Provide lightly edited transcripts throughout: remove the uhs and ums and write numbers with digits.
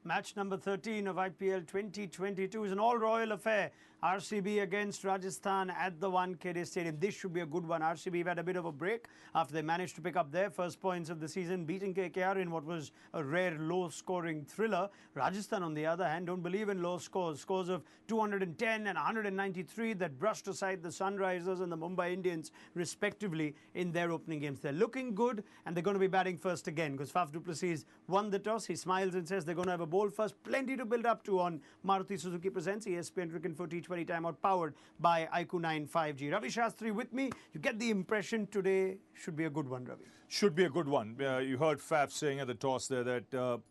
Match number 13 of IPL 2022 is an all-royal affair. RCB against Rajasthan at the Wankhede Stadium. This should be a good one. RCB have had a bit of a break after they managed to pick up their first points of the season, beating KKR in what was a rare low-scoring thriller. Rajasthan, on the other hand, don't believe in low scores. Scores of 210 and 193 that brushed aside the Sunrisers and the Mumbai Indians, respectively, in their opening games. They're looking good, and they're going to be batting first again because Faf du Plessis won the toss. He smiles and says they're going to have a bowl first. Plenty to build up to on Maruti Suzuki Presents ESPN Cricket for T20 Time, powered by IQ 9 5G. Ravi Shastri with me. You get the impression today should be a good one, Ravi. Should be a good one. You heard Faf saying at the toss there that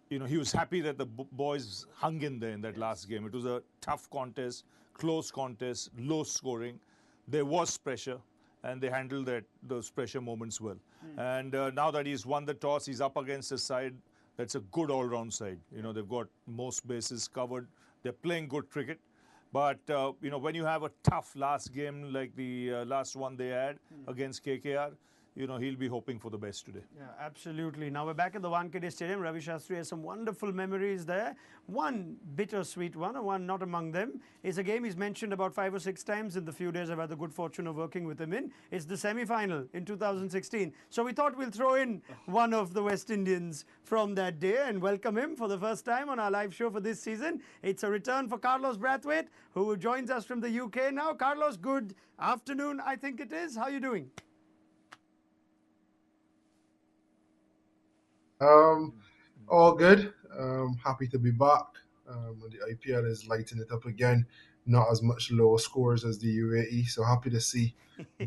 he was happy that the boys hung in there in that last game. It was a tough contest, close contest, low scoring. There was pressure, and they handled those pressure moments well. And now that he's won the toss, he's up against a side that's a good all-round side. They've got most bases covered. They're playing good cricket. But, when you have a tough last game like the last one they had against KKR, he'll be hoping for the best today. Yeah, absolutely. Now we're back at the Wankhede Stadium. Ravi Shastri has some wonderful memories there. One bittersweet one, and one not among them, is a game he's mentioned about 5 or 6 times in the few days I've had the good fortune of working with him in. It's the semi-final in 2016. So we thought we'll throw in one of the West Indians from that day and welcome him for the first time on our live show for this season. It's a return for Carlos Brathwaite, who joins us from the UK now. Carlos, good afternoon, I think it is. How are you doing? All good. Happy to be back. The IPL is lighting it up again. Not as much lower scores as the UAE, so happy to see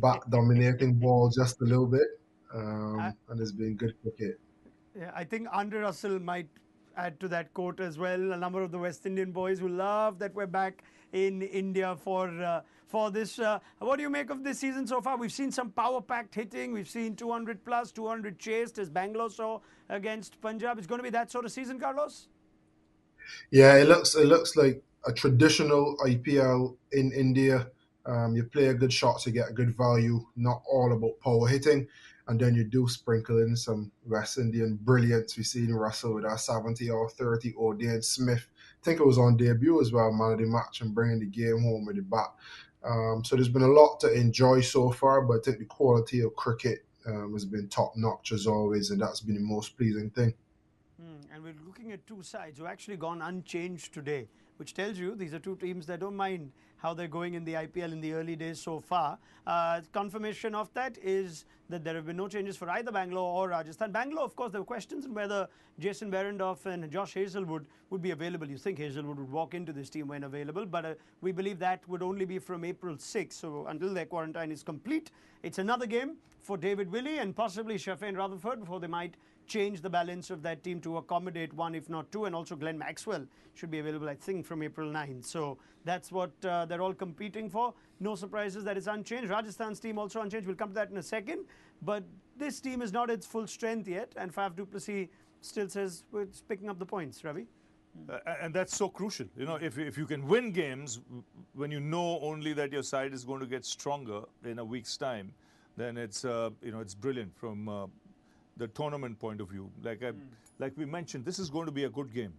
back dominating ball just a little bit. And it's been good cricket. Yeah, I think Andre Russell might add to that quote as well. A number of the West Indian boys who love that we're back in India for this. What do you make of this season so far? We've seen some power-packed hitting. We've seen 200 plus, 200 chased, as Bangalore saw against Punjab. It's going to be that sort of season, Carlos? Yeah, it looks like a traditional IPL in India. You play a good shot to get a good value, not all about power hitting. And then you do sprinkle in some West Indian brilliance. We've seen Russell with our 70 or 30 OD, and Smith, I think it was on debut as well, man of the match, and bringing the game home with the bat. So there's been a lot to enjoy so far, but I think the quality of cricket has been top-notch as always, and that's been the most pleasing thing. And we're looking at two sides who actually gone unchanged today, which tells you these are two teams that don't mind how they're going in the IPL in the early days so far. Confirmation of that is that there have been no changes for either Bangalore or Rajasthan. Bangalore, of course, there were questions on whether Jason Behrendorff and Josh Hazlewood would be available. You think Hazlewood would walk into this team when available, but we believe that would only be from April 6th. So until their quarantine is complete, it's another game for David Willey and possibly Shafin Rutherford before they might change the balance of that team to accommodate one, if not two, and also Glenn Maxwell should be available, I think, from April 9th. So that's what they're all competing for. No surprises that it's unchanged. Rajasthan's team also unchanged. We'll come to that in a second. But this team is not its full strength yet, and Faf du Plessis still says it's picking up the points, Ravi. And that's so crucial. If you can win games when you know only that your side is going to get stronger in a week's time, then it's it's brilliant from the tournament point of view. Like we mentioned, this is going to be a good game.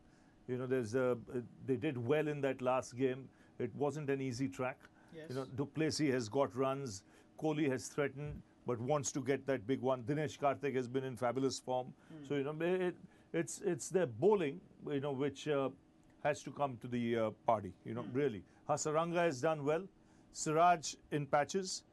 They did well in that last game. It wasn't an easy track. Yes. Du Plessis has got runs. Kohli has threatened, but wants to get that big one. Dinesh Karthik has been in fabulous form. So it's their bowling, which has to come to the party. Really. Hasaranga has done well. Siraj in patches.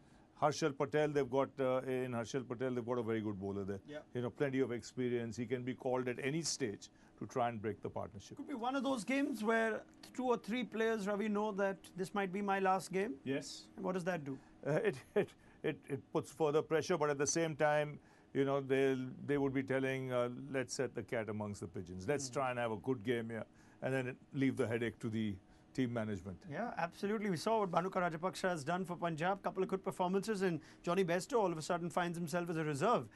Harshal Patel, they've got a very good bowler there. Yeah. Plenty of experience. He can be called at any stage to try and break the partnership. Could be one of those games where 2 or 3 players, Ravi, know that this might be my last game. Yes. And what does that do? It puts further pressure, but at the same time, they would be telling, let's set the cat amongst the pigeons. Let's try and have a good game here, and then leave the headache to the team management. Yeah, absolutely. We saw what Bhanuka Rajapaksa has done for Punjab. Couple of good performances, and Johnny Bairstow all of a sudden finds himself as a reserve.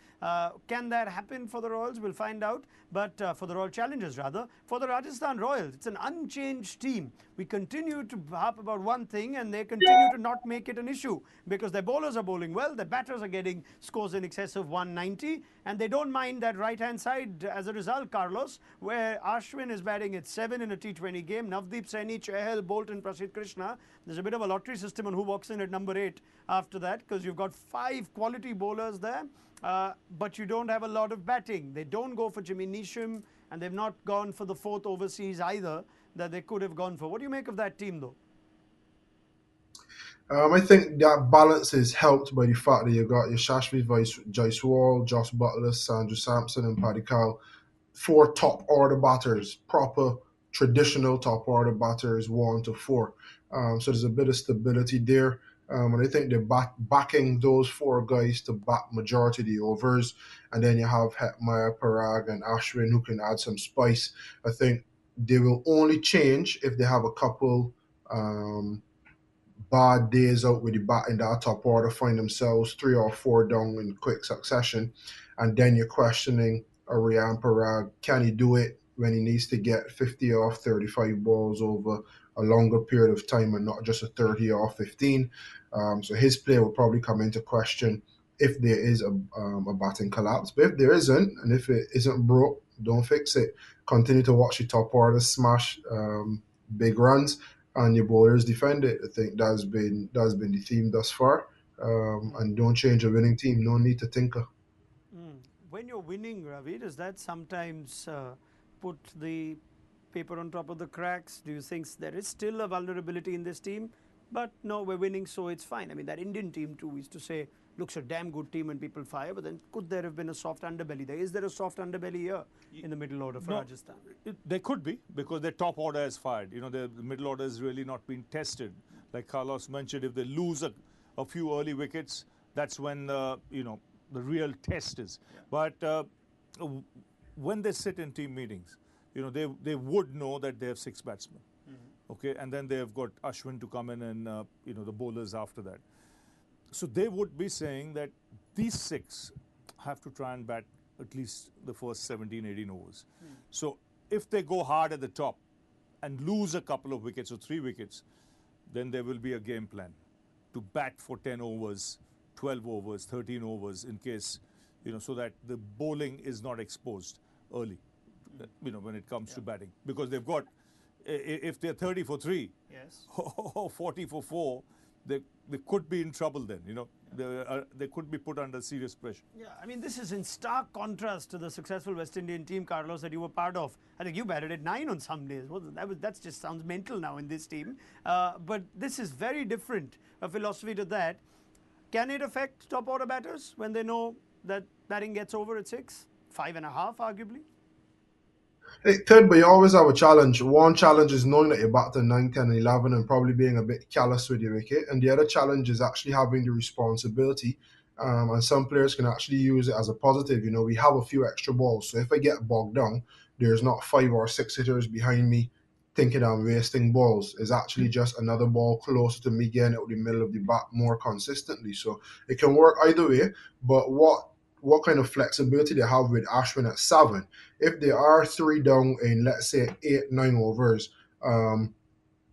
Can that happen for the Royals? We'll find out. But for the Royal Challengers, rather, for the Rajasthan Royals, it's an unchanged team. We continue to harp about one thing, and they continue to not make it an issue because their bowlers are bowling well, their batters are getting scores in excess of 190, and they don't mind that right-hand side as a result, Carlos, where Ashwin is batting at 7 in a T20 game. Navdeep Saini, Chahal, Bolt and Prasidh Krishna. There's a bit of a lottery system on who walks in at number 8 after that, because you've got 5 quality bowlers there, but you don't have a lot of batting. They don't go for Jimmy Neesham, and they've not gone for the 4th overseas either that they could have gone for. What do you make of that team, though? I think that balance is helped by the fact that you've got your Shastri, Jaiswal, Josh Butler, Sanju Sampson and Paddy Carroll, 4 top order batters, proper traditional top order batters, 1 to 4. So there's a bit of stability there. And I think they're backing those 4 guys to bat majority of the overs. And then you have Hetmeyer, Parag and Ashwin who can add some spice. I think they will only change if they have a couple bad days out with the bat in that top order, find themselves 3 or 4 down in quick succession. And then you're questioning Riyan Parag, can he do it when he needs to get 50 off 35 balls over a longer period of time and not just a 30 off 15? So his play will probably come into question if there is a batting collapse. But if there isn't, and if it isn't broke, don't fix it. Continue to watch your top order smash big runs, and your bowlers defend it. I think that's been the theme thus far. And don't change a winning team. No need to tinker. When you're winning, Ravi, does that sometimes put the paper on top of the cracks? Do you think there is still a vulnerability in this team? But no, we're winning, so it's fine. I mean, that Indian team too used to say, looks a damn good team when people fire, but then could there have been a soft underbelly there? Is there a soft underbelly here in the middle order for Rajasthan? There could be, because their top order is fired. You know, the middle order has really not been tested. Like Carlos mentioned, if they lose a few early wickets, that's when the real test is. Yeah. But when they sit in team meetings, they would know that they have 6 batsmen. Okay, and then they have got Ashwin to come in and the bowlers after that. So they would be saying that these 6 have to try and bat at least the first 17, 18 overs. So if they go hard at the top and lose a couple of wickets or 3 wickets, then there will be a game plan to bat for 10 overs, 12 overs, 13 overs in case, so that the bowling is not exposed early, when it comes to batting. Because they've got, if they're 30 for 3, yes, or 40 for 4, they could be in trouble then, they could be put under serious pressure. Yeah, I mean, this is in stark contrast to the successful West Indian team, Carlos, that you were part of. I think you batted at 9 on some days. That just sounds mental now in this team. But this is very different, a philosophy to that. Can it affect top order batters when they know that batting gets over at 6, 5.5 arguably? It could, but you always have a challenge. One challenge is knowing that you're back to 9, 10, and 11 and probably being a bit callous with your wicket. And the other challenge is actually having the responsibility. And some players can actually use it as a positive. We have a few extra balls. So if I get bogged down, there's not 5 or 6 hitters behind me thinking I'm wasting balls. It's actually just another ball closer to me getting out the middle of the bat more consistently. So it can work either way. But what kind of flexibility they have with Ashwin at 7. If they are 3 down in, let's say, 8, 9 overs, Shimron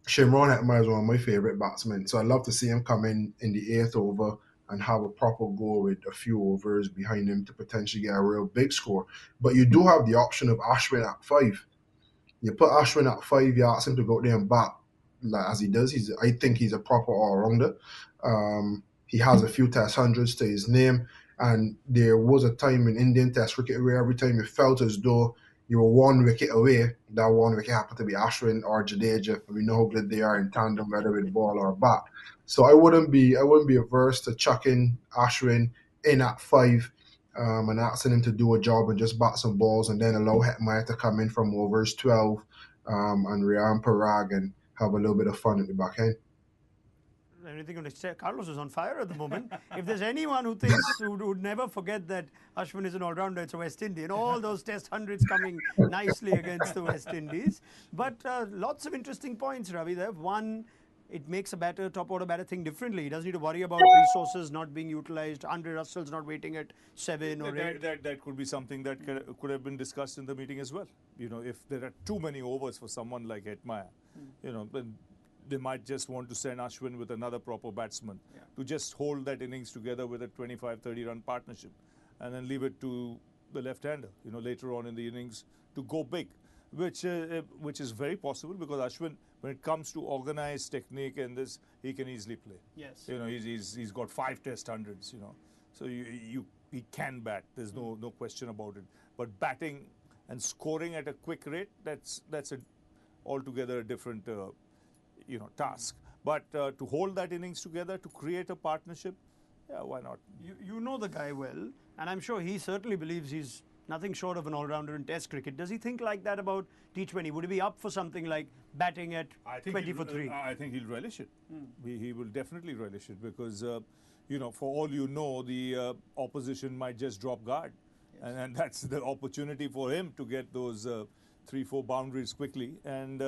Hetmeyer is one of my favourite batsmen. So I'd love to see him come in the 8th over and have a proper go with a few overs behind him to potentially get a real big score. But you do have the option of Ashwin at 5. You put Ashwin at 5, you ask him to go there and bat like as he does. I think he's a proper all-rounder. He has a few Test hundreds to his name. And there was a time in Indian Test cricket where every time you felt as though you were 1 wicket away, that 1 wicket happened to be Ashwin or Jadeja. We know how good they are in tandem, whether with ball or bat. So I wouldn't be averse to chucking Ashwin in at 5 and asking him to do a job and just bat some balls, and then allow Hetmeyer to come in from overs 12 and Riyan Parag and have a little bit of fun at the back end. Anything on his Carlos is on fire at the moment. If there's anyone who thinks who would never forget that Ashwin is an all-rounder, it's a West Indian. All those Test hundreds coming nicely against the West Indies. But lots of interesting points, Ravi. There, one, it makes a batter, top order batter, think differently. He doesn't need to worry about resources not being utilised. Andre Russell's not waiting at 7 or 8. That could be something that could have been discussed in the meeting as well. If there are too many overs for someone like Hetmeyer, then they might just want to send Ashwin with another proper batsman to just hold that innings together with a 25-30 run partnership and then leave it to the left-hander, later on in the innings to go big, which is very possible because Ashwin, when it comes to organised technique and this, he can easily play. Yes. He's got 5 Test hundreds, so he can bat. There's no question about it. But batting and scoring at a quick rate, that's altogether a different task. But to hold that innings together, to create a partnership, why not? You know the guy well, and I'm sure he certainly believes he's nothing short of an all-rounder in Test cricket. Does he think like that about T20? Would he be up for something like batting at 20 for 3? I think he'll relish it. He will definitely relish it because, for all the opposition might just drop guard. Yes. And that's the opportunity for him to get those 3-4 boundaries quickly and,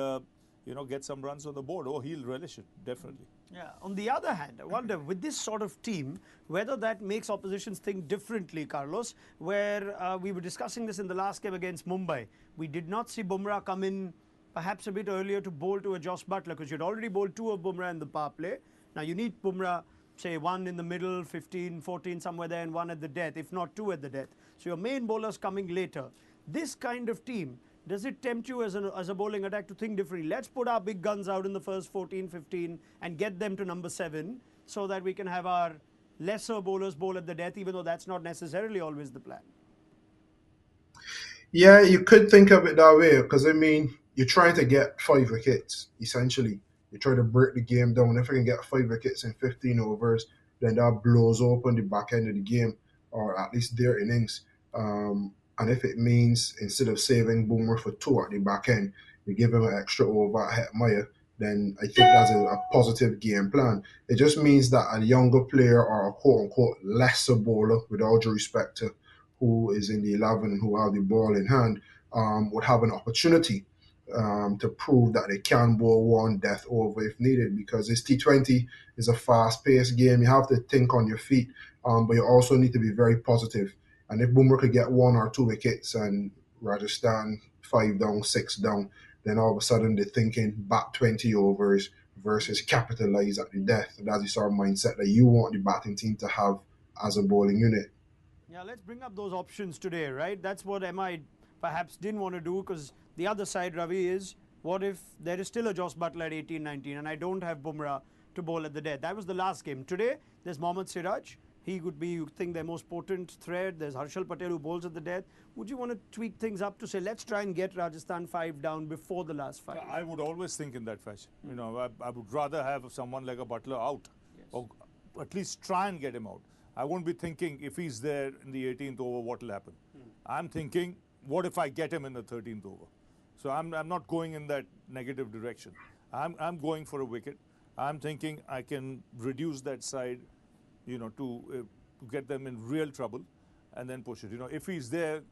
get some runs on the board. Oh, he'll relish it, definitely. Yeah. On the other hand, I wonder, with this sort of team, whether that makes oppositions think differently, Carlos, where we were discussing this in the last game against Mumbai. We did not see Bumrah come in perhaps a bit earlier to bowl to a Josh Butler because you'd already bowled 2 of Bumrah in the power play. Now, you need Bumrah, say, 1 in the middle, 15, 14, somewhere there, and 1 at the death, if not 2 at the death. So your main bowler's coming later. This kind of team, does it tempt you as a bowling attack to think differently? Let's put our big guns out in the first 14, 15 and get them to number 7 so that we can have our lesser bowlers bowl at the death, even though that's not necessarily always the plan. Yeah, you could think of it that way because, you're trying to get 5 wickets, essentially. You try to break the game down. If you can get 5 wickets in 15 overs, then that blows open the back end of the game, or at least their innings. And if it means instead of saving Boomer for 2 at the back end, you give him an extra over at Hetmeyer, then I think that's a positive game plan. It just means that a younger player or a quote-unquote lesser bowler, with all due respect to who is in the 11 and who have the ball in hand, would have an opportunity to prove that they can bowl 1 death over if needed, because this T20 is a fast-paced game. You have to think on your feet, but you also need to be very positive. And if Bumrah could get 1 or 2 wickets and Rajasthan 5 down, 6 down, then all of a sudden they're thinking back 20 overs versus capitalise at the death. That's the sort of mindset that you want the batting team to have as a bowling unit. Yeah, let's bring up those options today, right? That's what MI perhaps didn't want to do, because the other side, Ravi, is what if there is still a Josh Butler at 18, 19 and I don't have Bumrah to bowl at the death? That was the last game. Today, there's Mohammad Siraj. He would be, you think, their most potent threat. There's Harshal Patel who bowls at the death. Would you want to tweak things up to say, let's try and get Rajasthan 5 down before the last 5? I would always think in that fashion. I would rather have someone like a Butler out, or at least try and get him out. I won't be thinking if he's there in the 18th over, what will happen. I'm thinking, what if I get him in the 13th over? So I'm not going in that negative direction. I'm going for a wicket. I'm thinking I can reduce that side, to get them in real trouble and then push it. If he's there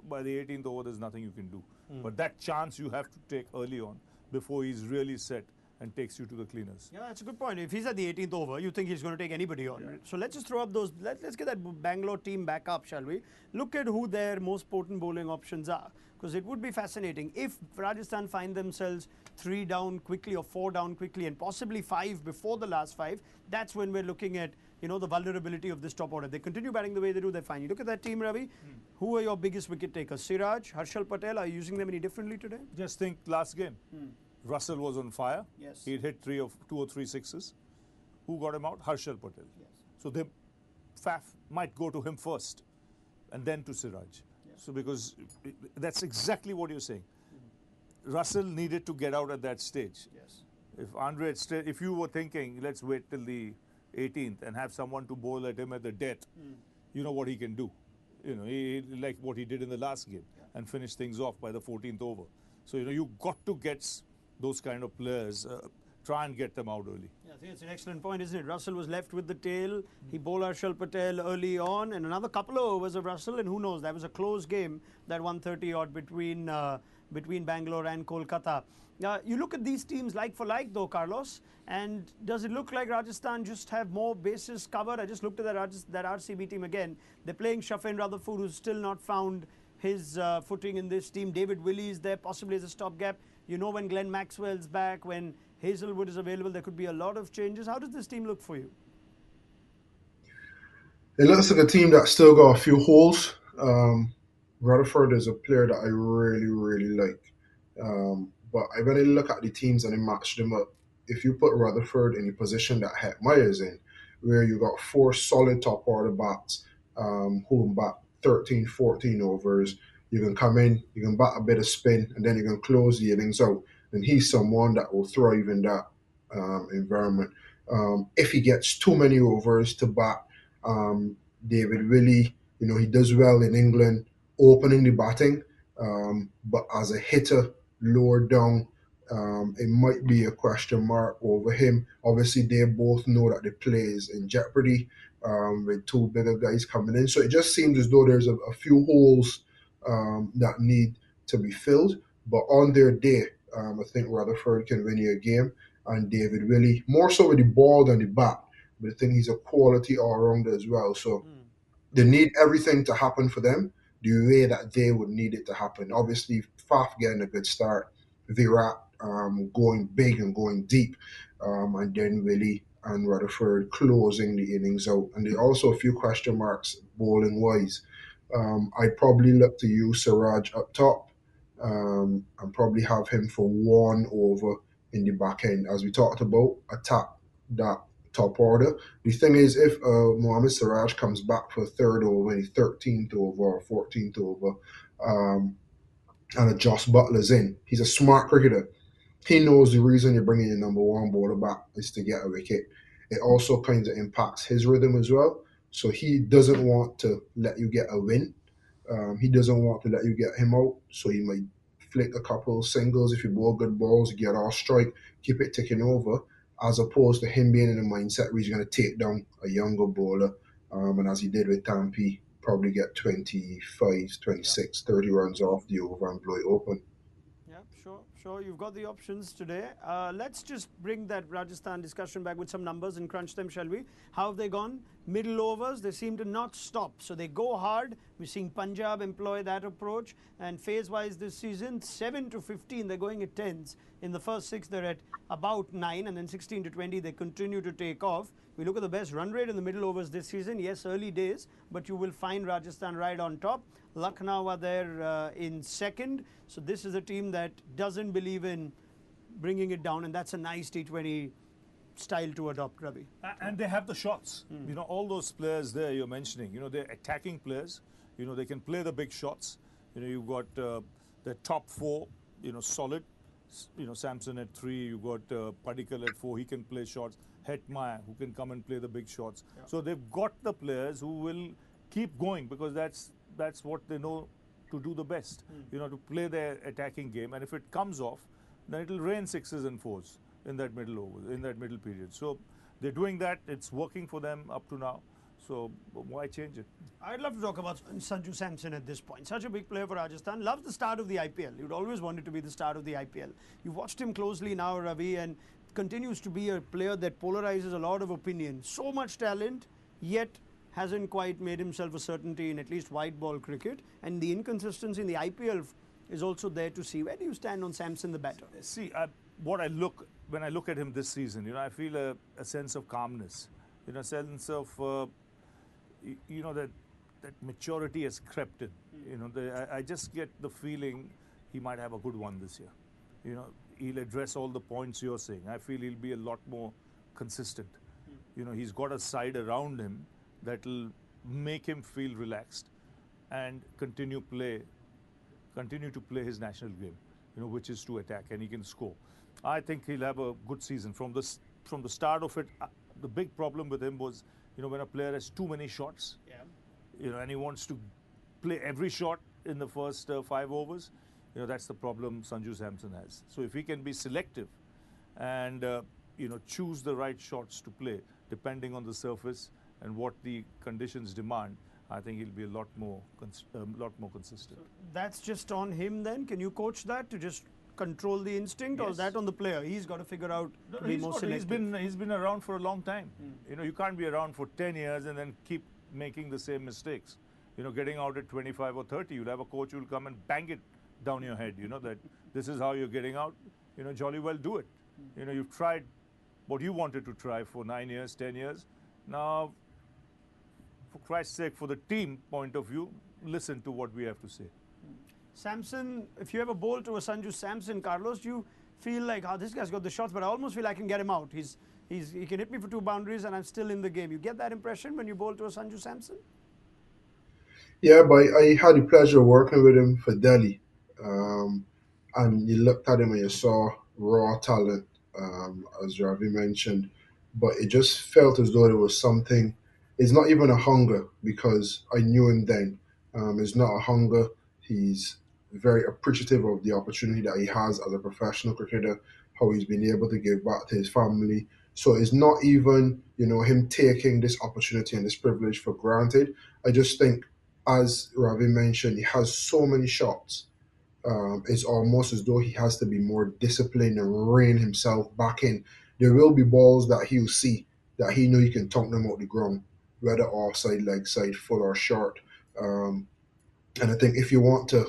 by the 18th over, there's nothing you can do. But that chance you have to take early on before he's really set and takes you to the cleaners. Yeah, that's a good point. If he's at the 18th over, you think he's going to take anybody on. Right? So let's just throw up those, let's get that Bangalore team back up, shall we? Look at who their most potent bowling options are, because it would be fascinating. If Rajasthan find themselves 3 down quickly or 4 down quickly and possibly 5 before the last 5, that's when we're looking at, the vulnerability of this top order. They continue batting the way they do, they're fine. You look at that team, Ravi. Who are your biggest wicket takers? Siraj, Harshal Patel, are you using them any differently today? Just think last game. Russell was on fire. Yes. He'd hit 2 or 3 sixes. Who got him out? Harshal Patel. Yes. So they might go to him first and then to Siraj. Yes. So because that's exactly what you're saying. Russell needed to get out at that stage. Yes. If you were thinking, let's wait till the 18th and have someone to bowl at him at the death, you know what he can do. Like what he did in the last game and finish things off by the 14th over. So, you got to get those kind of players try and get them out early. Yeah, I think it's an excellent point, isn't it? Russell was left with the tail. He bowled Harshal Patel early on, and another couple of overs of Russell, and who knows? That was a close game, that 130 odd between Bangalore and Kolkata. You look at these teams like for like, though, Carlos, and does it look like Rajasthan just have more bases covered? I just looked at that RCB team again. They're playing Shafin Rutherford, who's still not found his footing in this team. David Willey is there, possibly as a stopgap. You know, when Glenn Maxwell's back, when Hazelwood is available, there could be a lot of changes. How does this team look for you? It looks like a team that's still got a few holes. Rutherford is a player that I really, really like. But when I look at the teams and I match them up, if you put Rutherford in the position that Hetmeyer is in, where you got four solid top order bats who can bat 13, 14 overs, you can come in, you can bat a bit of spin, and then you can close the innings out. And he's someone that will thrive in that environment. If he gets too many overs to bat, David Willey, he does well in England opening the batting, but as a hitter, lower down, it might be a question mark over him. Obviously, they both know that the play is in jeopardy with two bigger guys coming in. So it just seems as though there's a few holes that need to be filled. But on their day, I think Rutherford can win you a game, and David Willey, more so with the ball than the bat. But I think he's a quality all-rounder as well. So they need everything to happen for them the way that they would need it to happen. Obviously, Faf getting a good start, Virat going big and going deep, and then Willey and Rutherford closing the innings out. And there are also a few question marks bowling-wise. I'd probably look to use Siraj up top and probably have him for one over in the back end. As we talked about, attack that top order. The thing is, if Mohammad Siraj comes back for a third over, the 13th over or 14th over, and a Joss Butler's in, he's a smart cricketer. He knows the reason you're bringing your number one bowler back is to get a wicket. It also kind of impacts his rhythm as well. So he doesn't want to let you get a win. He doesn't want to let you get him out. So he might flick a couple singles if you bowl good balls, get off strike, keep it ticking over, as opposed to him being in a mindset where he's going to take down a younger bowler. And as he did with Tampi, probably get 25, 26, 30 runs off the over and blow it open. Yeah, sure. You've got the options today. Let's just bring that Rajasthan discussion back with some numbers and crunch them, shall we? How have they gone? Middle overs, they seem to not stop. So they go hard. We're seeing Punjab employ that approach. And phase-wise this season, 7 to 15, they're going at 10s. In the first 6, they're at about 9. And then 16 to 20, they continue to take off. We look at the best run rate in the middle overs this season. Yes, early days, but you will find Rajasthan right on top. Lucknow are there in second. So this is a team that doesn't believe in bringing it down, and that's a nice T20 style to adopt, Ravi. And they have the shots. All those players there you're mentioning, they're attacking players. They can play the big shots. You've got the top 4, solid. Samson at 3, you've got Padikkal at 4, he can play shots. Hetmeyer, who can come and play the big shots. Yeah. So they've got the players who will keep going because that's what they know to do the best. To play their attacking game, and if it comes off, then it'll rain 6s and 4s in that middle period. So they're doing that. It's working for them up to now. So why change it? I'd love to talk about Sanju Samson at this point. Such a big player for Rajasthan. Loves the start of the IPL. You'd always wanted to be the start of the IPL. You've watched him closely now, Ravi, and continues to be a player that polarizes a lot of opinion. So much talent, yet hasn't quite made himself a certainty in at least white ball cricket. And the inconsistency in the IPL is also there to see. Where do you stand on Samson the batter? See, when I look at him this season, I feel a sense of calmness. A sense of, that maturity has crept in. I just get the feeling he might have a good one this year. He'll address all the points you're saying. I feel he'll be a lot more consistent. He's got a side around him that'll make him feel relaxed and continue to play his national game, which is to attack, and he can score. I think he'll have a good season. From the start of it, the big problem with him was, when a player has too many shots, and he wants to play every shot in the first 5 overs, that's the problem Sanju Samson has. So if he can be selective and choose the right shots to play depending on the surface and what the conditions demand, I think he'll be a lot more consistent. That's just on him then? Can you coach that to just control the instinct, or is Yes. that on the player? He's got to figure out to be more selective. He's been around for a long time. You can't be around for 10 years and then keep making the same mistakes. Getting out at 25 or 30, you'll have a coach who'll come and bang it down your head, that this is how you're getting out. Jolly well do it. You've tried what you wanted to try for 9 years, 10 years. Now, for Christ's sake, for the team point of view, listen to what we have to say. Samson, if you ever bowl to a Sanju Samson, Carlos, you feel like, this guy's got the shots, but I almost feel I can get him out. He can hit me for 2 boundaries and I'm still in the game. You get that impression when you bowl to a Sanju Samson? Yeah, but I had the pleasure of working with him for Delhi. And you looked at him and you saw raw talent, as Ravi mentioned. But it just felt as though there was something. It's not even a hunger, because I knew him then. It's not a hunger. He's very appreciative of the opportunity that he has as a professional cricketer, how he's been able to give back to his family. So it's not even, him taking this opportunity and this privilege for granted. I just think, as Ravi mentioned, he has so many shots. It's almost as though he has to be more disciplined and rein himself back in. There will be balls that he'll see that he know he can tonk them out the ground, whether offside, leg side, full or short. And I think if you want to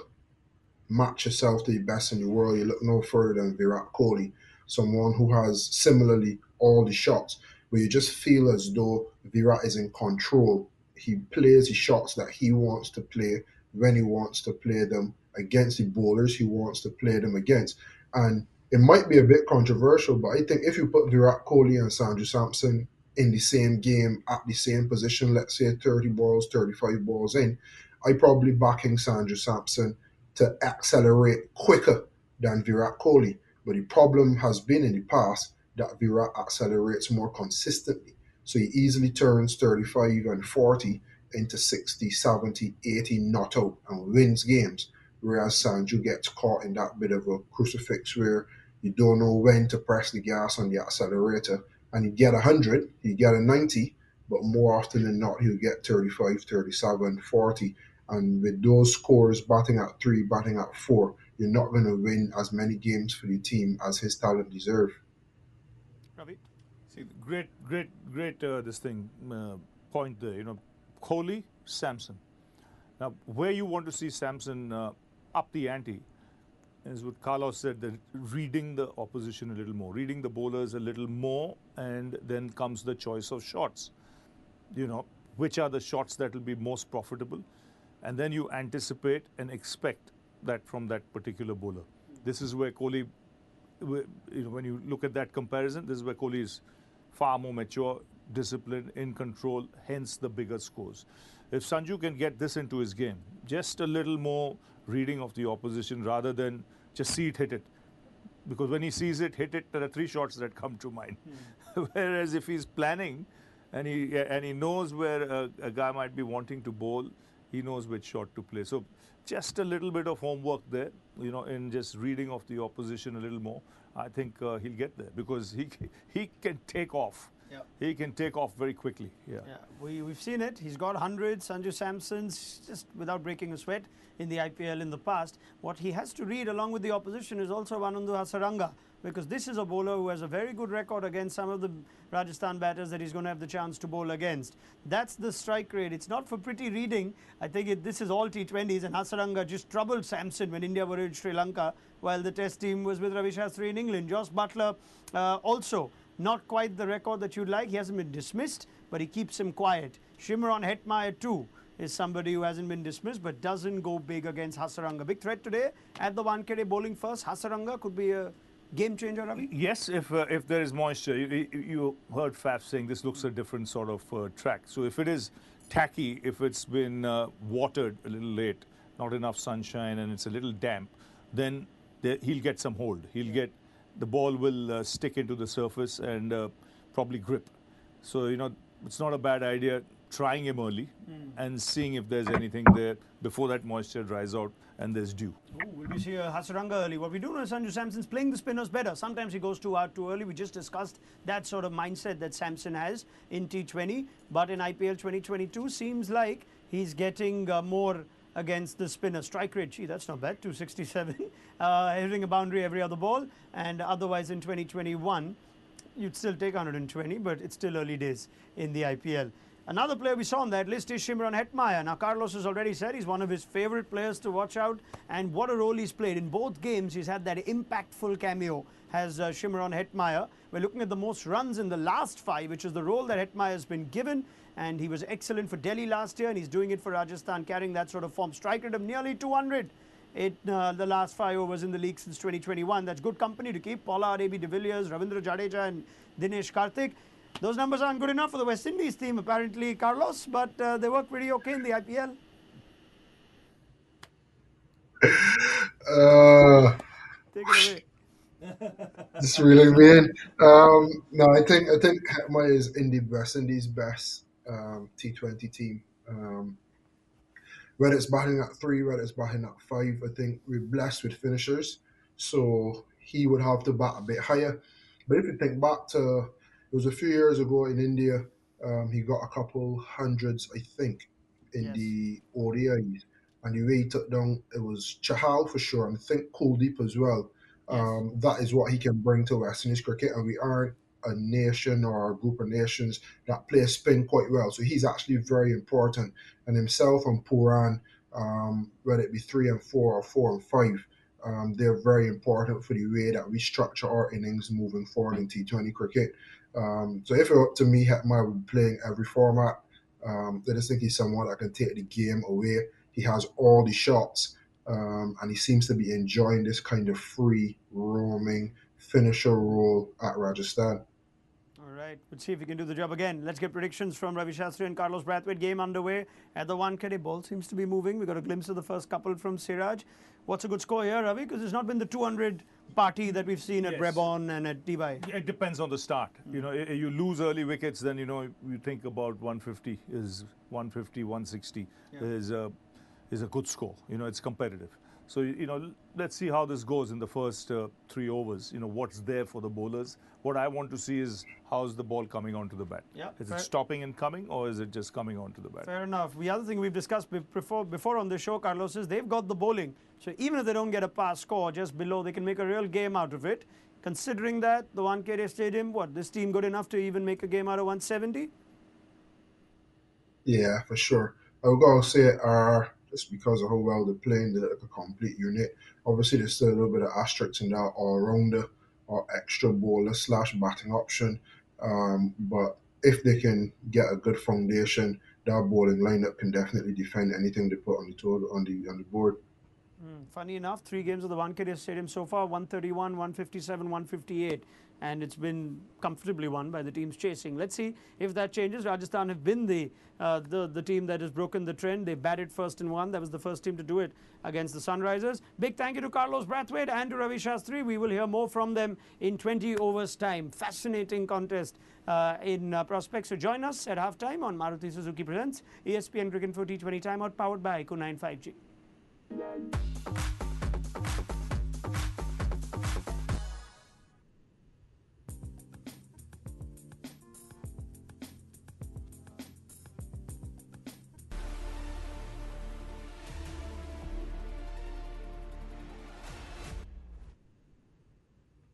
match yourself to the best in the world, you look no further than Virat Kohli, someone who has similarly all the shots, where you just feel as though Virat is in control. He plays the shots that he wants to play when he wants to play them against the bowlers he wants to play them against. And it might be a bit controversial, but I think if you put Virat Kohli and Sanju Samson in the same game at the same position, let's say 30 balls, 35 balls in, I probably backing Sanju Samson to accelerate quicker than Virat Kohli. But the problem has been in the past that Virat accelerates more consistently. So he easily turns 35 and 40 into 60, 70, 80 not out and wins games. Whereas Sanju gets caught in that bit of a crucifix where you don't know when to press the gas on the accelerator. And you get 100, you get a 90, but more often than not, he'll get 35, 37, 40. And with those scores, batting at 3, batting at 4, you're not going to win as many games for the team as his talent deserves. Ravi? See, great point there. Kohli, Samson. Now, where you want to see Samson up the ante is what Carlos said, that reading the opposition a little more, reading the bowlers a little more, and then comes the choice of shots. Which are the shots that will be most profitable, and then you anticipate and expect that from that particular bowler. This is where Kohli, when you look at that comparison, this is where Kohli is far more mature, disciplined, in control, hence the bigger scores. If Sanju can get this into his game, just a little more reading of the opposition rather than just see it, hit it. Because when he sees it, hit it, there are 3 shots that come to mind. Whereas if he's planning and he knows where a guy might be wanting to bowl, he knows which shot to play. So just a little bit of homework there, in just reading of the opposition a little more. I think he'll get there because he can take off. Yep. He can take off very quickly. Yeah. We've seen it. He's got 100. Sanju Samson's just without breaking a sweat in the IPL in the past. What he has to read along with the opposition is also Anandu Hasaranga, because this is a bowler who has a very good record against some of the Rajasthan batters that he's going to have the chance to bowl against. That's the strike rate. It's not for pretty reading. I think this is all T20s, and Hasaranga just troubled Samson when India were in Sri Lanka while the test team was with Ravi Shastri in England. Josh Butler also not quite the record that you'd like. He hasn't been dismissed, but he keeps him quiet. Shimron Hetmeyer too is somebody who hasn't been dismissed but doesn't go big against Hasaranga. Big threat today at the 1KD bowling first. Hasaranga could be a game changer, Ravi? Yes, if there is moisture. You heard Faf saying this looks a different sort of track. So if it is tacky, if it's been watered a little late, not enough sunshine, and it's a little damp, then he'll get some hold. The ball will stick into the surface and probably grip. So, it's not a bad idea. trying him early and seeing if there's anything there before that moisture dries out and there's dew. Ooh, will we see a Hasaranga early? What we do know is Sanju Samson's playing the spinners better. Sometimes he goes too hard too early. We just discussed that sort of mindset that Samson has in T20. But in IPL 2022, seems like he's getting more against the spinner. Strike rate, gee, that's not bad, 267. Hitting a boundary every other ball. And otherwise in 2021, you'd still take 120, but it's still early days in the IPL. Another player we saw on that list is Shimron Hetmyer. Now, Carlos has already said he's one of his favourite players to watch out. And what a role he's played. In both games, he's had that impactful cameo, has Shimron Hetmyer. We're looking at the most runs in the last 5, which is the role that Hetmyer has been given. And he was excellent for Delhi last year, and he's doing it for Rajasthan, carrying that sort of form. Strike rate of nearly 200 in the last 5 overs in the league since 2021. That's good company to keep. Pollard, AB de Villiers, Ravindra Jadeja and Dinesh Karthik. Those numbers aren't good enough for the West Indies team, apparently, Carlos, but they work pretty okay in the IPL. Take it away. Just reeling me in. No, I think Hetmyer is Indies' best T20 team. Whether it's batting at 3, whether it's batting at 5, I think we're blessed with finishers, so he would have to bat a bit higher. But if you think back to, it was a few years ago in India, he got a couple hundreds, I think, in the ODIs. And the way he took down, it was Chahal for sure, and I think Kuldeep as well. That is what he can bring to West Indies cricket, and we aren't a nation or a group of nations that play spin quite well. So he's actually very important. And himself and Puran, whether it be 3 and 4 or 4 and 5, they're very important for the way that we structure our innings moving forward in T20 cricket. So if it were up to me, Hetmyer would be playing every format. I just think he's someone that can take the game away. He has all the shots, and he seems to be enjoying this kind of free roaming finisher role at Rajasthan. All right, let's see if we can do the job again. Let's get predictions from Ravi Shastri and Carlos Brathwaite. Game underway at the Wankhede. Ball seems to be moving. We got a glimpse of the first couple from Siraj. What's a good score here, Ravi? Because it's not been the 200 party that we've seen at Brebon and at Dubai. It depends on the start. You know, you lose early wickets, then you think about 150 is 150, 160 is a good score. It's competitive. So let's see how this goes in the first 3 overs. What's there for the bowlers. What I want to see is how's the ball coming onto the bat. Is it stopping and coming, or is it just coming onto the bat? Fair enough. The other thing we've discussed before on the show, Carlos, is they've got the bowling. So even if they don't get a pass score just below, they can make a real game out of it. Considering that the Wankhede Stadium, this team good enough to even make a game out of 170? Yeah, for sure. I would go say just because of how well they're playing, they're like a complete unit. Obviously, there's still a little bit of asterisks in that all-rounder or extra bowler / batting option. But if they can get a good foundation, their bowling lineup can definitely defend anything they put on the board. Funny enough, 3 games of the Wankhede Stadium so far, 131, 157, 158. And it's been comfortably won by the teams chasing. Let's see if that changes. Rajasthan have been the team that has broken the trend. They batted first and won. That was the first team to do it against the Sunrisers. Big thank you to Carlos Brathwaite and to Ravi Shastri. We will hear more from them in 20 overs time. Fascinating contest in prospects. So join us at halftime on Maruti Suzuki Presents ESPN Cricket for T20 Time, powered by ICO 95G.